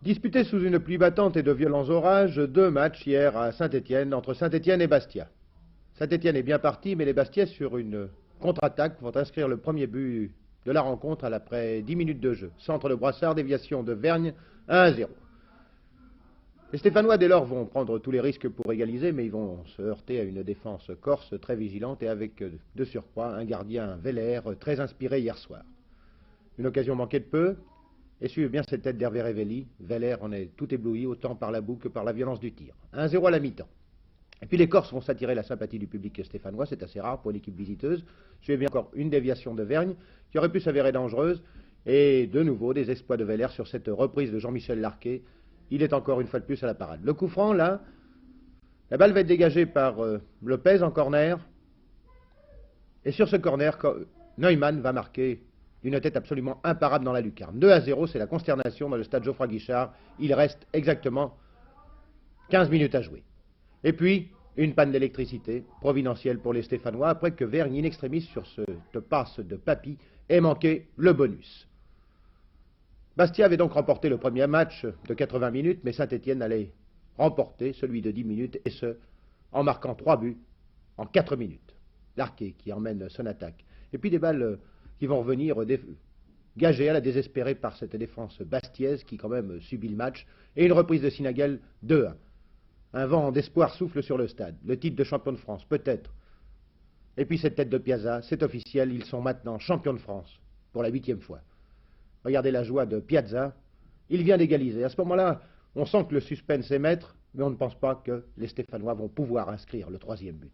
Disputés sous une pluie battante et de violents orages, deux matchs hier à Saint-Étienne, entre Saint-Étienne et Bastia. Saint-Étienne est bien parti, mais les Bastiais, sur une contre-attaque, vont inscrire le premier but de la rencontre après 10 minutes de jeu. Centre de Brassard, déviation de Vergne, 1-0. Les Stéphanois, dès lors, vont prendre tous les risques pour égaliser, mais ils vont se heurter à une défense corse très vigilante et avec, de surcroît, un gardien Veller très inspiré hier soir. Une occasion manquée de peu, et suivez bien cette tête d'Hervé Révelli. Veller en est tout ébloui, autant par la boue que par la violence du tir. 1-0 à la mi-temps. Et puis les Corses vont s'attirer la sympathie du public stéphanois, c'est assez rare pour l'équipe visiteuse. Suivez bien encore une déviation de Vergne, qui aurait pu s'avérer dangereuse, et de nouveau des exploits de Veller sur cette reprise de Jean-Michel Larquet. Il est encore une fois de plus à la parade. Le coup franc, là, la balle va être dégagée par Lopez en corner, et sur ce corner, Neumann va marquer une tête absolument imparable dans la lucarne. 2-0, c'est la consternation dans le stade Geoffroy Guichard. Il reste exactement 15 minutes à jouer. Et puis, une panne d'électricité providentielle pour les Stéphanois, après que Vergne, in extremis, sur cette passe de Papy, ait manqué le bonus. Bastia avait donc remporté le premier match de 80 minutes, mais Saint-Étienne allait remporter celui de 10 minutes, et ce, en marquant 3 buts en 4 minutes. Larquet qui emmène son attaque. Et puis des balles qui vont revenir gagées à la désespérée par cette défense bastiaise qui quand même subit le match, et une reprise de Sinaguel 2-1. Un vent d'espoir souffle sur le stade. Le titre de champion de France, peut-être. Et puis cette tête de Piazza, c'est officiel, ils sont maintenant champions de France, pour la 8e fois. Regardez la joie de Piazza, il vient d'égaliser. À ce moment-là, on sent que le suspense est maître, mais on ne pense pas que les Stéphanois vont pouvoir inscrire le 3e but.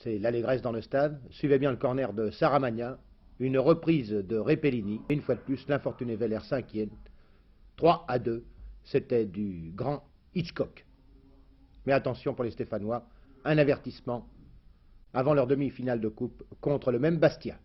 C'est l'allégresse dans le stade. Suivez bien le corner de Saramagna, une reprise de Repellini. Une fois de plus, l'infortuné Veller s'inquiète. 3-2, c'était du grand Hitchcock. Mais attention pour les Stéphanois, un avertissement avant leur demi-finale de coupe contre le même Bastia.